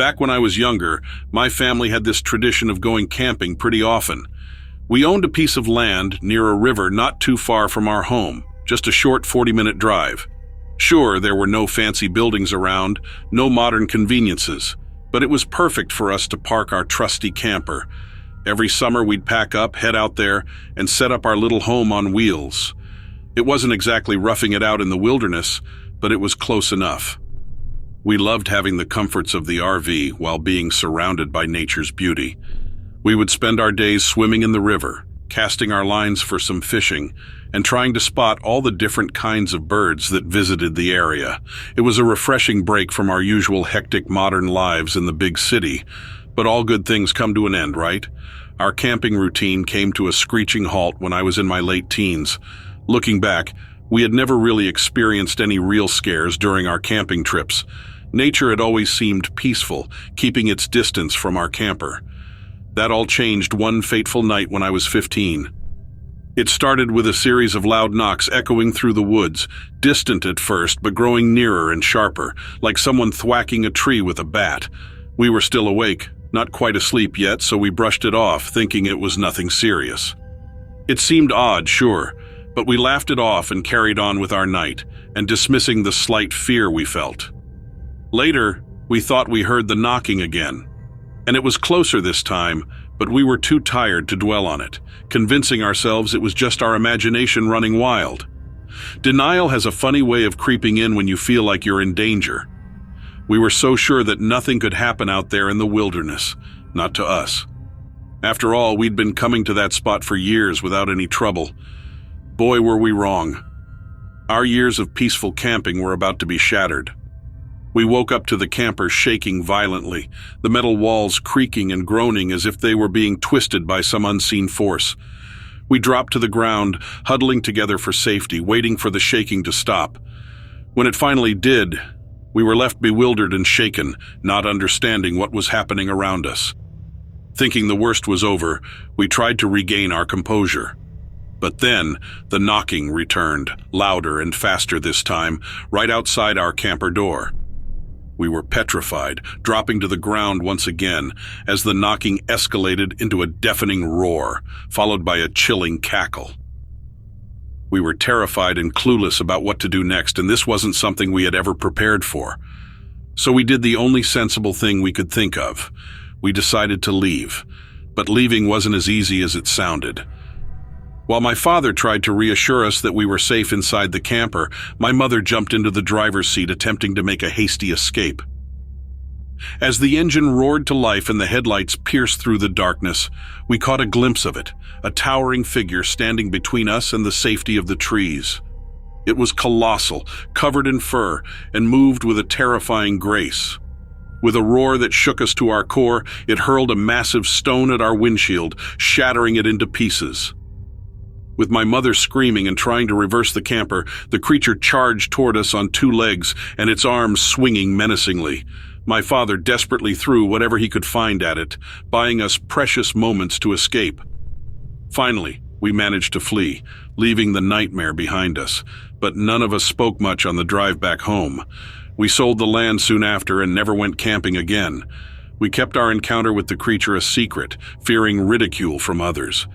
Back when I was younger, my family had this tradition of going camping pretty often. We owned a piece of land near a river not too far from our home, just a short 40-minute drive. Sure, there were no fancy buildings around, no modern conveniences, but it was perfect for us to park our trusty camper. Every summer we'd pack up, head out there, and set up our little home on wheels. It wasn't exactly roughing it out in the wilderness, but it was close enough. We loved having the comforts of the RV while being surrounded by nature's beauty. We would spend our days swimming in the river, casting our lines for some fishing, and trying to spot all the different kinds of birds that visited the area. It was a refreshing break from our usual hectic modern lives in the big city, but all good things come to an end, right? Our camping routine came to a screeching halt when I was in my late teens. Looking back, we had never really experienced any real scares during our camping trips. Nature had always seemed peaceful, keeping its distance from our camper. That all changed one fateful night when I was 15. It started with a series of loud knocks echoing through the woods, distant at first but growing nearer and sharper, like someone thwacking a tree with a bat. We were still awake, not quite asleep yet, so we brushed it off, thinking it was nothing serious. It seemed odd, sure, but we laughed it off and carried on with our night, and dismissing the slight fear we felt. Later, we thought we heard the knocking again, and it was closer this time, but we were too tired to dwell on it, convincing ourselves it was just our imagination running wild. Denial has a funny way of creeping in when you feel like you're in danger. We were so sure that nothing could happen out there in the wilderness, not to us. After all, we'd been coming to that spot for years without any trouble. Boy, were we wrong. Our years of peaceful camping were about to be shattered. We woke up to the camper shaking violently, the metal walls creaking and groaning as if they were being twisted by some unseen force. We dropped to the ground, huddling together for safety, waiting for the shaking to stop. When it finally did, we were left bewildered and shaken, not understanding what was happening around us. Thinking the worst was over, we tried to regain our composure. But then, the knocking returned, louder and faster this time, right outside our camper door. We were petrified, dropping to the ground once again, as the knocking escalated into a deafening roar, followed by a chilling cackle. We were terrified and clueless about what to do next, and this wasn't something we had ever prepared for. So we did the only sensible thing we could think of. We decided to leave, but leaving wasn't as easy as it sounded. While my father tried to reassure us that we were safe inside the camper, my mother jumped into the driver's seat, attempting to make a hasty escape. As the engine roared to life and the headlights pierced through the darkness, we caught a glimpse of it, a towering figure standing between us and the safety of the trees. It was colossal, covered in fur, and moved with a terrifying grace. With a roar that shook us to our core, it hurled a massive stone at our windshield, shattering it into pieces. With my mother screaming and trying to reverse the camper, the creature charged toward us on two legs and its arms swinging menacingly. My father desperately threw whatever he could find at it, buying us precious moments to escape. Finally, we managed to flee, leaving the nightmare behind us, but none of us spoke much on the drive back home. We sold the land soon after and never went camping again. We kept our encounter with the creature a secret, fearing ridicule from others.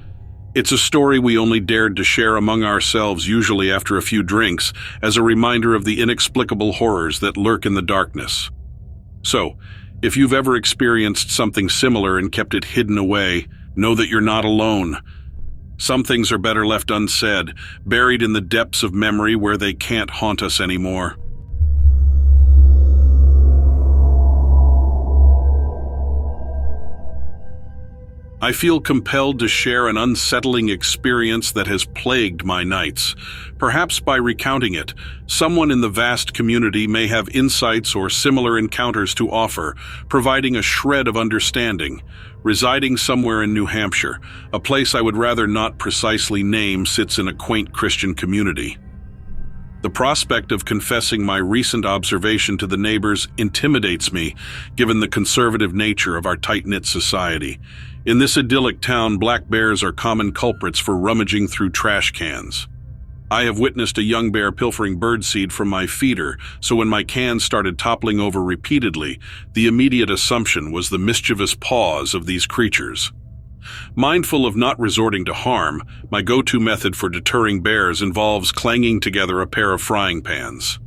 It's a story we only dared to share among ourselves, usually after a few drinks, as a reminder of the inexplicable horrors that lurk in the darkness. So, if you've ever experienced something similar and kept it hidden away, know that you're not alone. Some things are better left unsaid, buried in the depths of memory where they can't haunt us anymore. I feel compelled to share an unsettling experience that has plagued my nights. Perhaps by recounting it, someone in the vast community may have insights or similar encounters to offer, providing a shred of understanding. Residing somewhere in New Hampshire, a place I would rather not precisely name sits in a quaint Christian community. The prospect of confessing my recent observation to the neighbors intimidates me, given the conservative nature of our tight-knit society. In this idyllic town, black bears are common culprits for rummaging through trash cans. I have witnessed a young bear pilfering birdseed from my feeder, so when my cans started toppling over repeatedly, the immediate assumption was the mischievous paws of these creatures. Mindful of not resorting to harm, my go-to method for deterring bears involves clanging together a pair of frying pans.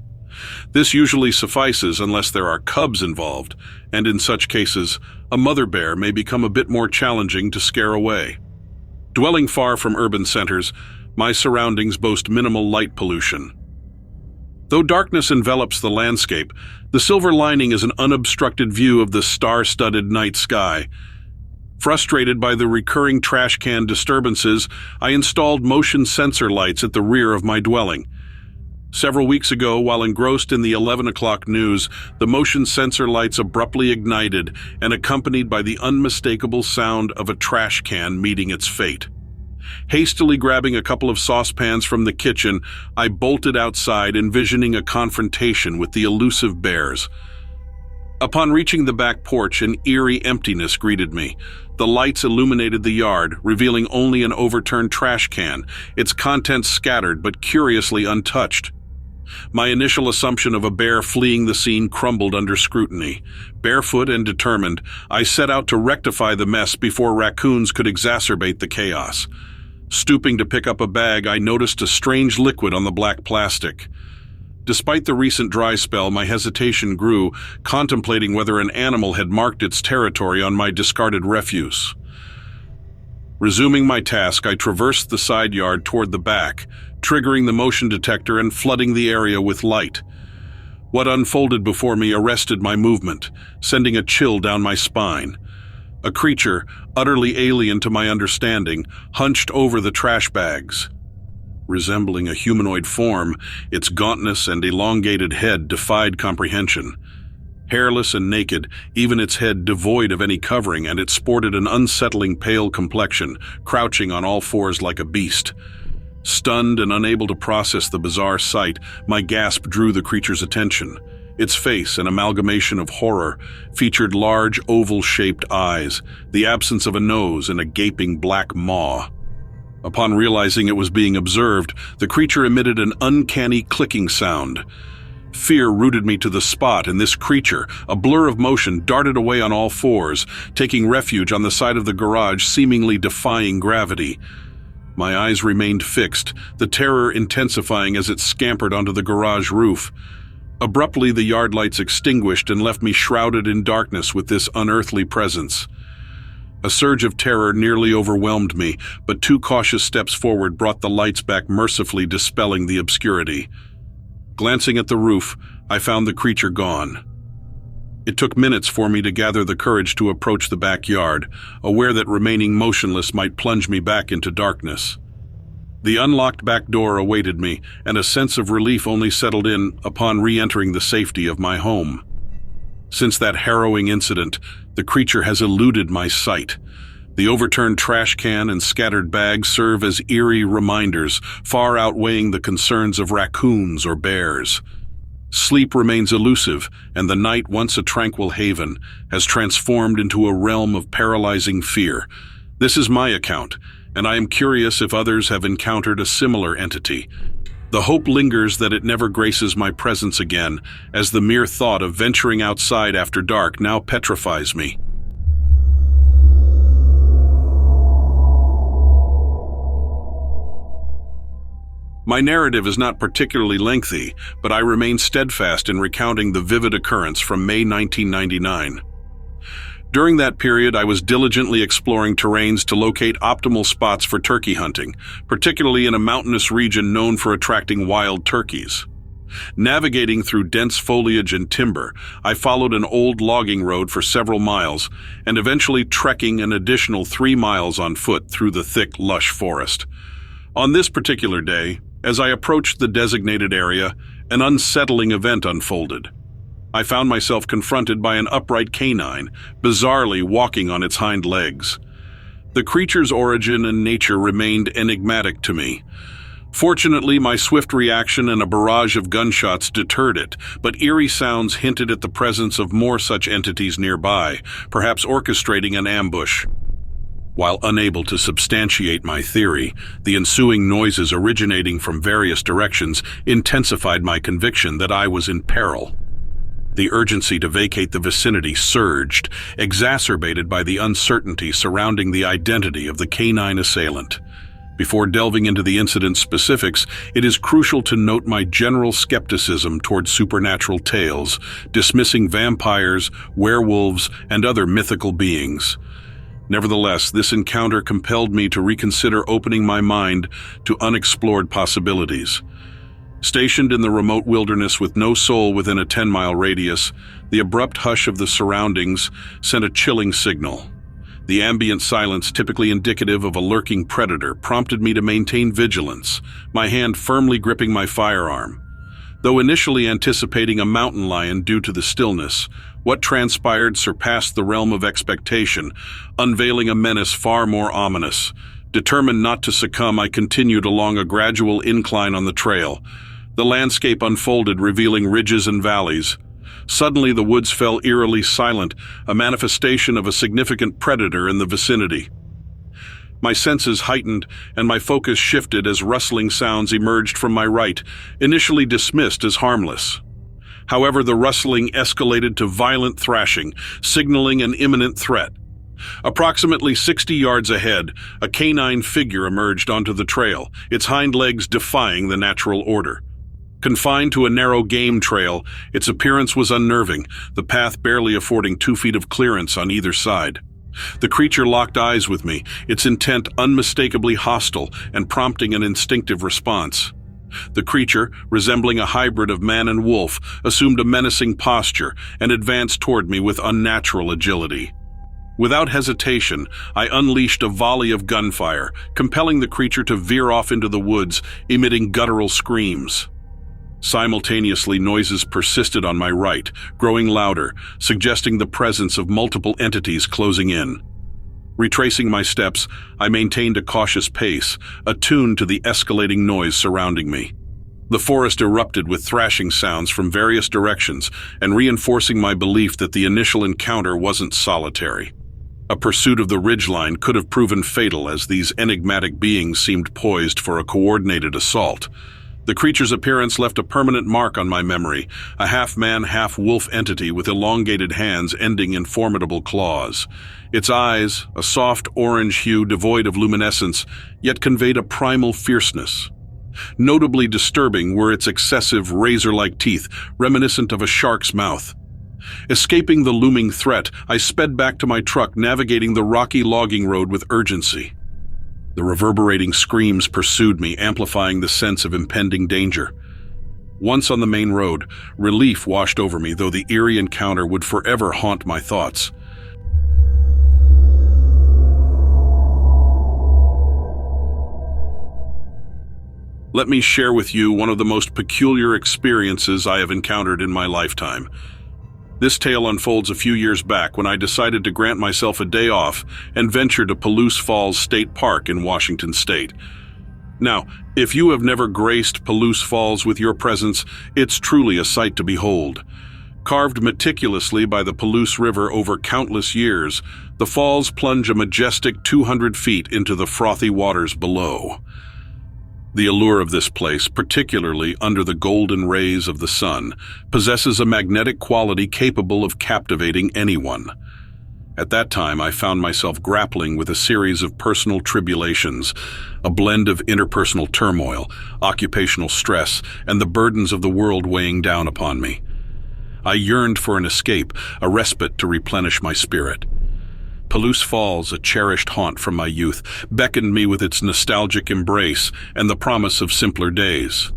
This usually suffices unless there are cubs involved, and in such cases, a mother bear may become a bit more challenging to scare away. Dwelling far from urban centers, my surroundings boast minimal light pollution. Though darkness envelops the landscape, the silver lining is an unobstructed view of the star-studded night sky. Frustrated by the recurring trash can disturbances, I installed motion sensor lights at the rear of my dwelling. Several weeks ago, while engrossed in the 11 o'clock news, the motion sensor lights abruptly ignited and accompanied by the unmistakable sound of a trash can meeting its fate. Hastily grabbing a couple of saucepans from the kitchen, I bolted outside, envisioning a confrontation with the elusive bears. Upon reaching the back porch, an eerie emptiness greeted me. The lights illuminated the yard, revealing only an overturned trash can, its contents scattered but curiously untouched. My initial assumption of a bear fleeing the scene crumbled under scrutiny. Barefoot and determined, I set out to rectify the mess before raccoons could exacerbate the chaos. Stooping to pick up a bag, I noticed a strange liquid on the black plastic. Despite the recent dry spell, my hesitation grew, contemplating whether an animal had marked its territory on my discarded refuse. Resuming my task, I traversed the side yard toward the back, triggering the motion detector and flooding the area with light. What unfolded before me arrested my movement, sending a chill down my spine. A creature, utterly alien to my understanding, hunched over the trash bags. Resembling a humanoid form, its gauntness and elongated head defied comprehension. Hairless and naked, even its head devoid of any covering, and it sported an unsettling pale complexion, crouching on all fours like a beast. Stunned and unable to process the bizarre sight, my gasp drew the creature's attention. Its face, an amalgamation of horror, featured large oval-shaped eyes, the absence of a nose, and a gaping black maw. Upon realizing it was being observed, the creature emitted an uncanny clicking sound. Fear rooted me to the spot, and this creature, a blur of motion, darted away on all fours, taking refuge on the side of the garage, seemingly defying gravity. My eyes remained fixed, the terror intensifying as it scampered onto the garage roof. Abruptly, the yard lights extinguished and left me shrouded in darkness with this unearthly presence. A surge of terror nearly overwhelmed me, but 2 cautious steps forward brought the lights back, mercifully dispelling the obscurity. Glancing at the roof, I found the creature gone. It took minutes for me to gather the courage to approach the backyard, aware that remaining motionless might plunge me back into darkness. The unlocked back door awaited me, and a sense of relief only settled in upon re-entering the safety of my home. Since that harrowing incident, the creature has eluded my sight. The overturned trash can and scattered bags serve as eerie reminders, far outweighing the concerns of raccoons or bears. Sleep remains elusive, and the night, once a tranquil haven, has transformed into a realm of paralyzing fear. This is my account, and I am curious if others have encountered a similar entity. The hope lingers that it never graces my presence again, as the mere thought of venturing outside after dark now petrifies me. My narrative is not particularly lengthy, but I remain steadfast in recounting the vivid occurrence from May 1999. During that period, I was diligently exploring terrains to locate optimal spots for turkey hunting, particularly in a mountainous region known for attracting wild turkeys. Navigating through dense foliage and timber, I followed an old logging road for several miles, and eventually trekking an additional 3 miles on foot through the thick, lush forest. On this particular day, as I approached the designated area, an unsettling event unfolded. I found myself confronted by an upright canine, bizarrely walking on its hind legs. The creature's origin and nature remained enigmatic to me. Fortunately, my swift reaction and a barrage of gunshots deterred it, but eerie sounds hinted at the presence of more such entities nearby, perhaps orchestrating an ambush. While unable to substantiate my theory, the ensuing noises originating from various directions intensified my conviction that I was in peril. The urgency to vacate the vicinity surged, exacerbated by the uncertainty surrounding the identity of the canine assailant. Before delving into the incident's specifics, it is crucial to note my general skepticism toward supernatural tales, dismissing vampires, werewolves, and other mythical beings. Nevertheless, this encounter compelled me to reconsider opening my mind to unexplored possibilities. Stationed in the remote wilderness with no soul within a 10-mile radius, the abrupt hush of the surroundings sent a chilling signal. The ambient silence, typically indicative of a lurking predator, prompted me to maintain vigilance, my hand firmly gripping my firearm. Though initially anticipating a mountain lion due to the stillness, what transpired surpassed the realm of expectation, unveiling a menace far more ominous. Determined not to succumb, I continued along a gradual incline on the trail. The landscape unfolded, revealing ridges and valleys. Suddenly, the woods fell eerily silent, a manifestation of a significant predator in the vicinity. My senses heightened, and my focus shifted as rustling sounds emerged from my right, initially dismissed as harmless. However, the rustling escalated to violent thrashing, signaling an imminent threat. Approximately 60 yards ahead, a canine figure emerged onto the trail, its hind legs defying the natural order. Confined to a narrow game trail, its appearance was unnerving, the path barely affording 2 feet of clearance on either side. The creature locked eyes with me, its intent unmistakably hostile and prompting an instinctive response. The creature, resembling a hybrid of man and wolf, assumed a menacing posture and advanced toward me with unnatural agility. Without hesitation, I unleashed a volley of gunfire, compelling the creature to veer off into the woods, emitting guttural screams. Simultaneously, noises persisted on my right, growing louder, suggesting the presence of multiple entities closing in. Retracing my steps, I maintained a cautious pace, attuned to the escalating noise surrounding me. The forest erupted with thrashing sounds from various directions and reinforcing my belief that the initial encounter wasn't solitary. A pursuit of the ridgeline could have proven fatal, as these enigmatic beings seemed poised for a coordinated assault. The creature's appearance left a permanent mark on my memory, a half-man, half-wolf entity with elongated hands ending in formidable claws. Its eyes, a soft orange hue devoid of luminescence, yet conveyed a primal fierceness. Notably disturbing were its excessive razor-like teeth, reminiscent of a shark's mouth. Escaping the looming threat, I sped back to my truck, navigating the rocky logging road with urgency. The reverberating screams pursued me, amplifying the sense of impending danger. Once on the main road, relief washed over me, though the eerie encounter would forever haunt my thoughts. Let me share with you one of the most peculiar experiences I have encountered in my lifetime. This tale unfolds a few years back when I decided to grant myself a day off and venture to Palouse Falls State Park in Washington State. Now, if you have never graced Palouse Falls with your presence, it's truly a sight to behold. Carved meticulously by the Palouse River over countless years, the falls plunge a majestic 200 feet into the frothy waters below. The allure of this place, particularly under the golden rays of the sun, possesses a magnetic quality capable of captivating anyone. At that time, I found myself grappling with a series of personal tribulations, a blend of interpersonal turmoil, occupational stress, and the burdens of the world weighing down upon me. I yearned for an escape, a respite to replenish my spirit. Palouse Falls, a cherished haunt from my youth, beckoned me with its nostalgic embrace and the promise of simpler days.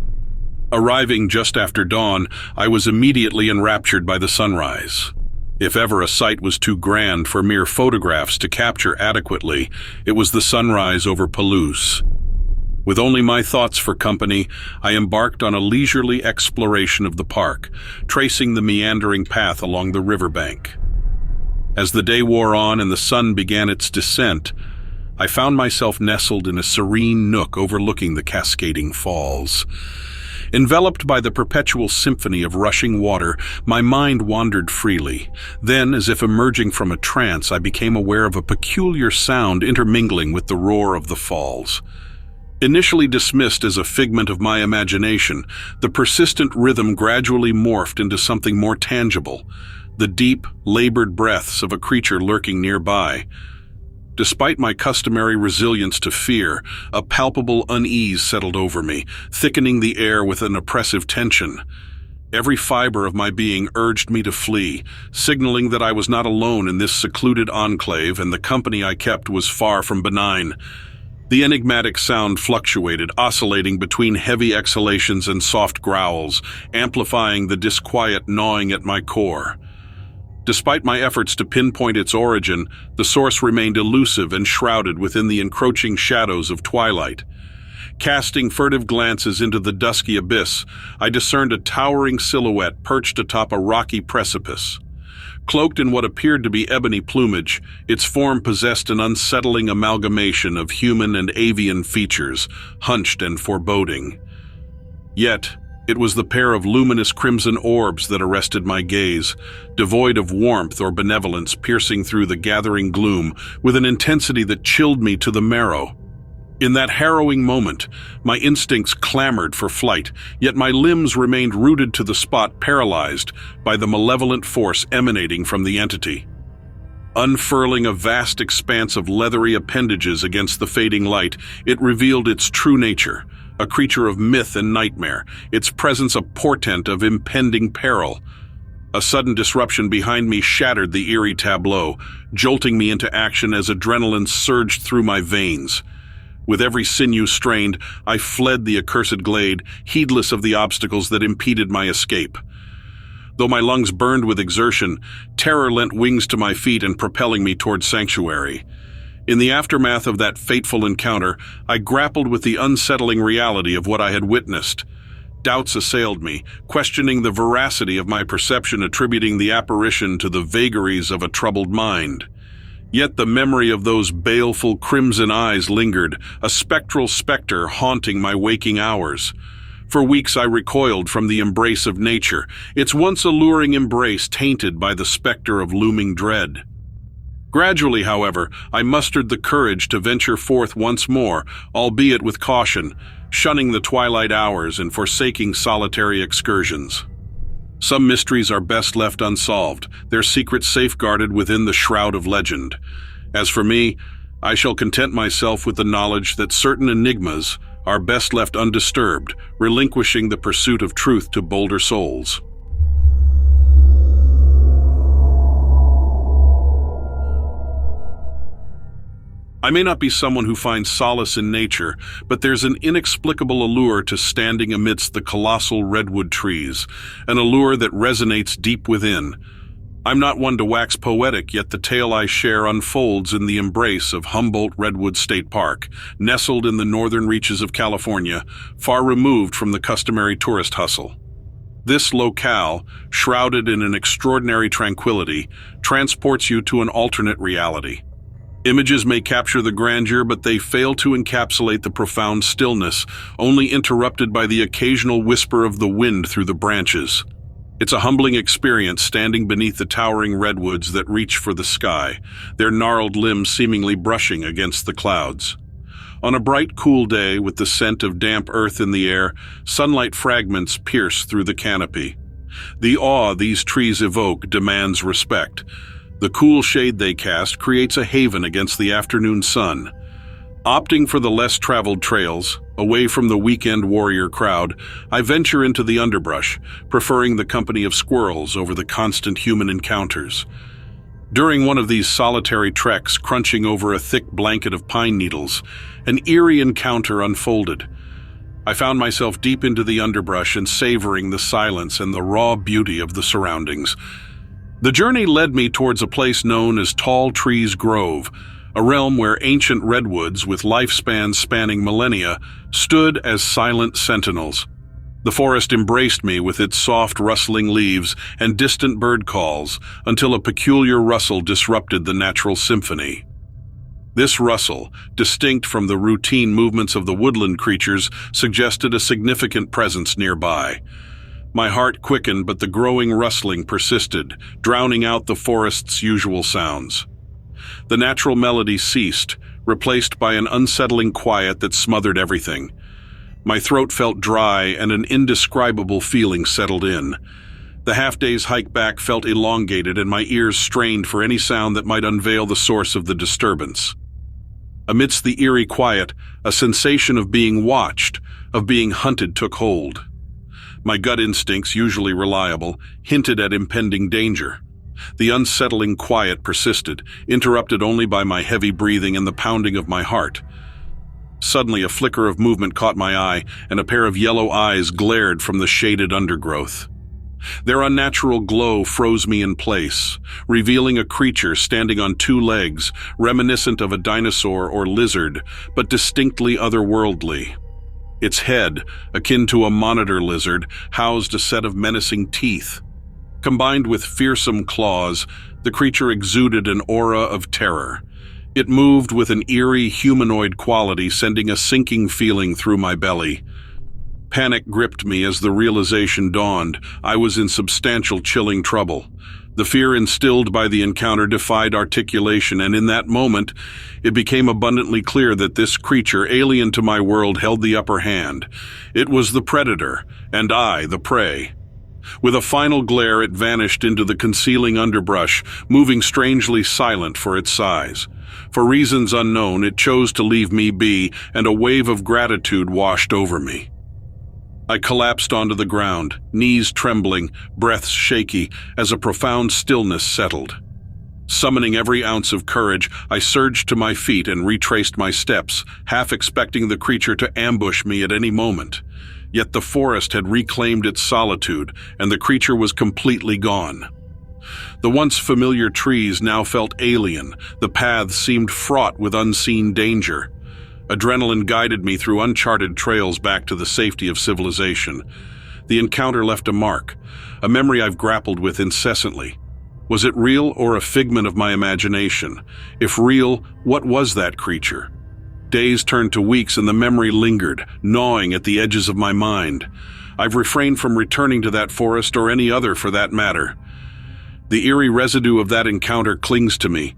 Arriving just after dawn, I was immediately enraptured by the sunrise. If ever a sight was too grand for mere photographs to capture adequately, it was the sunrise over Palouse. With only my thoughts for company, I embarked on a leisurely exploration of the park, tracing the meandering path along the riverbank. As the day wore on and the sun began its descent, I found myself nestled in a serene nook overlooking the cascading falls. Enveloped by the perpetual symphony of rushing water, my mind wandered freely. Then, as if emerging from a trance, I became aware of a peculiar sound intermingling with the roar of the falls. Initially dismissed as a figment of my imagination, the persistent rhythm gradually morphed into something more tangible, the deep, labored breaths of a creature lurking nearby. Despite my customary resilience to fear, a palpable unease settled over me, thickening the air with an oppressive tension. Every fiber of my being urged me to flee, signaling that I was not alone in this secluded enclave and the company I kept was far from benign. The enigmatic sound fluctuated, oscillating between heavy exhalations and soft growls, amplifying the disquiet gnawing at my core. Despite my efforts to pinpoint its origin, the source remained elusive and shrouded within the encroaching shadows of twilight. Casting furtive glances into the dusky abyss, I discerned a towering silhouette perched atop a rocky precipice. Cloaked in what appeared to be ebony plumage, its form possessed an unsettling amalgamation of human and avian features, hunched and foreboding. Yet, it was the pair of luminous crimson orbs that arrested my gaze, devoid of warmth or benevolence, piercing through the gathering gloom with an intensity that chilled me to the marrow. In that harrowing moment, my instincts clamored for flight, yet my limbs remained rooted to the spot, paralyzed by the malevolent force emanating from the entity. Unfurling a vast expanse of leathery appendages against the fading light, it revealed its true nature, a creature of myth and nightmare, its presence a portent of impending peril. A sudden disruption behind me shattered the eerie tableau, jolting me into action as adrenaline surged through my veins. With every sinew strained, I fled the accursed glade, heedless of the obstacles that impeded my escape. Though my lungs burned with exertion, terror lent wings to my feet and propelling me toward sanctuary. In the aftermath of that fateful encounter, I grappled with the unsettling reality of what I had witnessed. Doubts assailed me, questioning the veracity of my perception, attributing the apparition to the vagaries of a troubled mind. Yet the memory of those baleful crimson eyes lingered, a spectral specter haunting my waking hours. For weeks I recoiled from the embrace of nature, its once alluring embrace tainted by the specter of looming dread. Gradually, however, I mustered the courage to venture forth once more, albeit with caution, shunning the twilight hours and forsaking solitary excursions. Some mysteries are best left unsolved, their secrets safeguarded within the shroud of legend. As for me, I shall content myself with the knowledge that certain enigmas are best left undisturbed, relinquishing the pursuit of truth to bolder souls. I may not be someone who finds solace in nature, but there's an inexplicable allure to standing amidst the colossal redwood trees, an allure that resonates deep within. I'm not one to wax poetic, yet the tale I share unfolds in the embrace of Humboldt Redwood State Park, nestled in the northern reaches of California, far removed from the customary tourist hustle. This locale, shrouded in an extraordinary tranquility, transports you to an alternate reality. Images may capture the grandeur, but they fail to encapsulate the profound stillness, only interrupted by the occasional whisper of the wind through the branches. It's a humbling experience standing beneath the towering redwoods that reach for the sky, their gnarled limbs seemingly brushing against the clouds. On a bright, cool day, with the scent of damp earth in the air, sunlight fragments pierce through the canopy. The awe these trees evoke demands respect. The cool shade they cast creates a haven against the afternoon sun. Opting for the less traveled trails, away from the weekend warrior crowd, I venture into the underbrush, preferring the company of squirrels over the constant human encounters. During one of these solitary treks, crunching over a thick blanket of pine needles, an eerie encounter unfolded. I found myself deep into the underbrush and savoring the silence and the raw beauty of the surroundings. The journey led me towards a place known as Tall Trees Grove, a realm where ancient redwoods with lifespans spanning millennia stood as silent sentinels. The forest embraced me with its soft rustling leaves and distant bird calls until a peculiar rustle disrupted the natural symphony. This rustle, distinct from the routine movements of the woodland creatures, suggested a significant presence nearby. My heart quickened, but the growing rustling persisted, drowning out the forest's usual sounds. The natural melody ceased, replaced by an unsettling quiet that smothered everything. My throat felt dry, and an indescribable feeling settled in. The half-day's hike back felt elongated, and my ears strained for any sound that might unveil the source of the disturbance. Amidst the eerie quiet, a sensation of being watched, of being hunted, took hold. My gut instincts, usually reliable, hinted at impending danger. The unsettling quiet persisted, interrupted only by my heavy breathing and the pounding of my heart. Suddenly, a flicker of movement caught my eye, and a pair of yellow eyes glared from the shaded undergrowth. Their unnatural glow froze me in place, revealing a creature standing on two legs, reminiscent of a dinosaur or lizard, but distinctly otherworldly. Its head, akin to a monitor lizard, housed a set of menacing teeth. Combined with fearsome claws, the creature exuded an aura of terror. It moved with an eerie humanoid quality, sending a sinking feeling through my belly. Panic gripped me as the realization dawned. I was in substantial, chilling trouble. The fear instilled by the encounter defied articulation, and in that moment, it became abundantly clear that this creature, alien to my world, held the upper hand. It was the predator, and I, the prey. With a final glare, it vanished into the concealing underbrush, moving strangely silent for its size. For reasons unknown, it chose to leave me be, and a wave of gratitude washed over me. I collapsed onto the ground, knees trembling, breaths shaky, as a profound stillness settled. Summoning every ounce of courage, I surged to my feet and retraced my steps, half expecting the creature to ambush me at any moment. Yet the forest had reclaimed its solitude, and the creature was completely gone. The once familiar trees now felt alien. The paths seemed fraught with unseen danger. Adrenaline guided me through uncharted trails back to the safety of civilization. The encounter left a mark, a memory I've grappled with incessantly. Was it real or a figment of my imagination? If real, what was that creature? Days turned to weeks, and the memory lingered, gnawing at the edges of my mind. I've refrained from returning to that forest, or any other for that matter. The eerie residue of that encounter clings to me.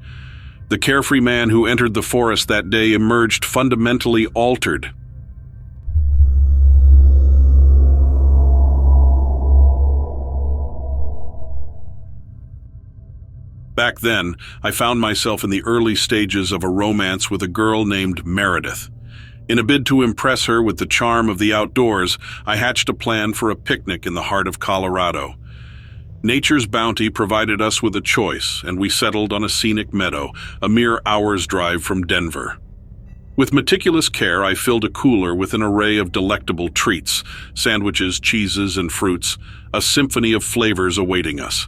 The carefree man who entered the forest that day emerged fundamentally altered. Back then, I found myself in the early stages of a romance with a girl named Meredith. In a bid to impress her with the charm of the outdoors, I hatched a plan for a picnic in the heart of Colorado. Nature's bounty provided us with a choice, and we settled on a scenic meadow, a mere hour's drive from Denver. With meticulous care, I filled a cooler with an array of delectable treats, sandwiches, cheeses, and fruits, a symphony of flavors awaiting us.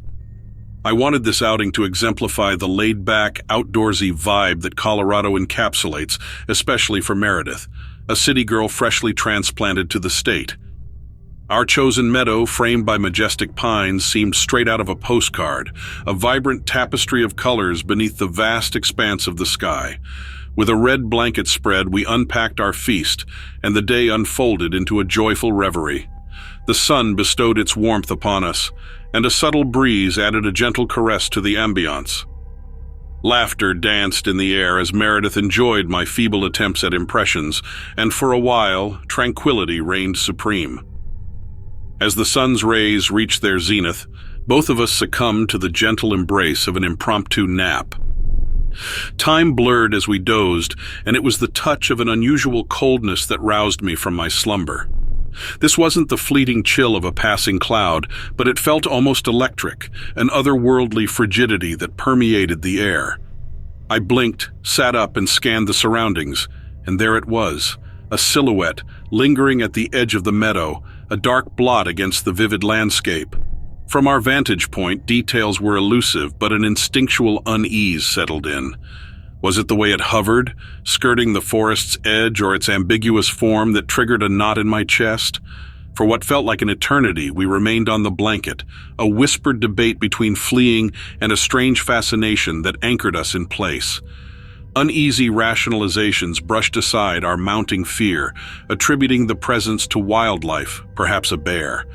I wanted this outing to exemplify the laid-back, outdoorsy vibe that Colorado encapsulates, especially for Meredith, a city girl freshly transplanted to the state. Our chosen meadow, framed by majestic pines, seemed straight out of a postcard, a vibrant tapestry of colors beneath the vast expanse of the sky. With a red blanket spread, we unpacked our feast, and the day unfolded into a joyful reverie. The sun bestowed its warmth upon us, and a subtle breeze added a gentle caress to the ambiance. Laughter danced in the air as Meredith enjoyed my feeble attempts at impressions, and for a while, tranquility reigned supreme. As the sun's rays reached their zenith, both of us succumbed to the gentle embrace of an impromptu nap. Time blurred as we dozed, and it was the touch of an unusual coldness that roused me from my slumber. This wasn't the fleeting chill of a passing cloud, but it felt almost electric, an otherworldly frigidity that permeated the air. I blinked, sat up, and scanned the surroundings, and there it was, a silhouette lingering at the edge of the meadow, a dark blot against the vivid landscape. From our vantage point, details were elusive, but an instinctual unease settled in. Was it the way it hovered, skirting the forest's edge, or its ambiguous form that triggered a knot in my chest? For what felt like an eternity, we remained on the blanket, a whispered debate between fleeing and a strange fascination that anchored us in place. Uneasy rationalizations brushed aside our mounting fear, attributing the presence to wildlife, perhaps a bear.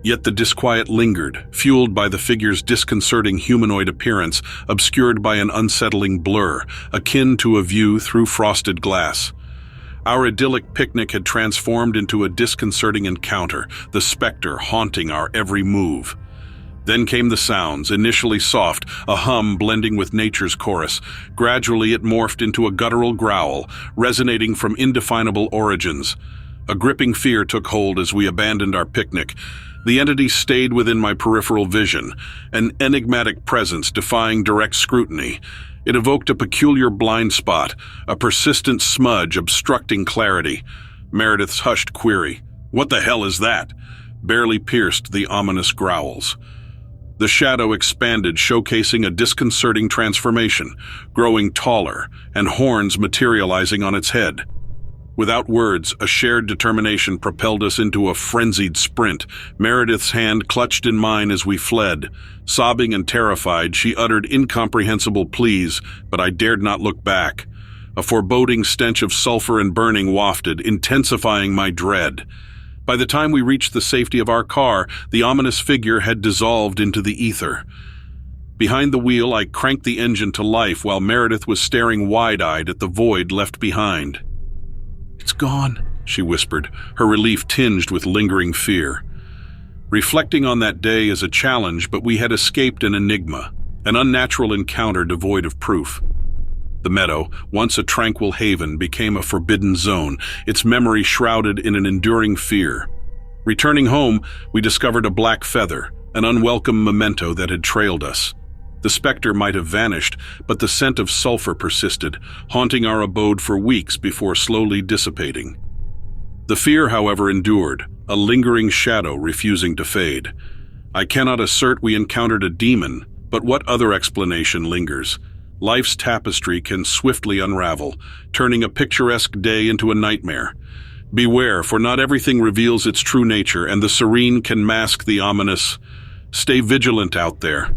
Yet the disquiet lingered, fueled by the figure's disconcerting humanoid appearance, obscured by an unsettling blur, akin to a view through frosted glass. Our idyllic picnic had transformed into a disconcerting encounter, the specter haunting our every move. Then came the sounds, initially soft, a hum blending with nature's chorus. Gradually it morphed into a guttural growl, resonating from indefinable origins. A gripping fear took hold as we abandoned our picnic. The entity stayed within my peripheral vision, an enigmatic presence defying direct scrutiny. It evoked a peculiar blind spot, a persistent smudge obstructing clarity. Meredith's hushed query, "What the hell is that?" barely pierced the ominous growls. The shadow expanded, showcasing a disconcerting transformation, growing taller and horns materializing on its head. Without words, a shared determination propelled us into a frenzied sprint. Meredith's hand clutched in mine as we fled. Sobbing and terrified, she uttered incomprehensible pleas, but I dared not look back. A foreboding stench of sulfur and burning wafted, intensifying my dread. By the time we reached the safety of our car, the ominous figure had dissolved into the ether. Behind the wheel, I cranked the engine to life while Meredith was staring wide-eyed at the void left behind. "It's gone," she whispered, her relief tinged with lingering fear. Reflecting on that day as a challenge, but we had escaped an enigma, an unnatural encounter devoid of proof. The meadow, once a tranquil haven, became a forbidden zone, its memory shrouded in an enduring fear. Returning home, we discovered a black feather, an unwelcome memento that had trailed us. The specter might have vanished, but the scent of sulfur persisted, haunting our abode for weeks before slowly dissipating. The fear, however, endured, a lingering shadow refusing to fade. I cannot assert we encountered a demon, but what other explanation lingers? Life's tapestry can swiftly unravel, turning a picturesque day into a nightmare. Beware, for not everything reveals its true nature, and the serene can mask the ominous. Stay vigilant out there.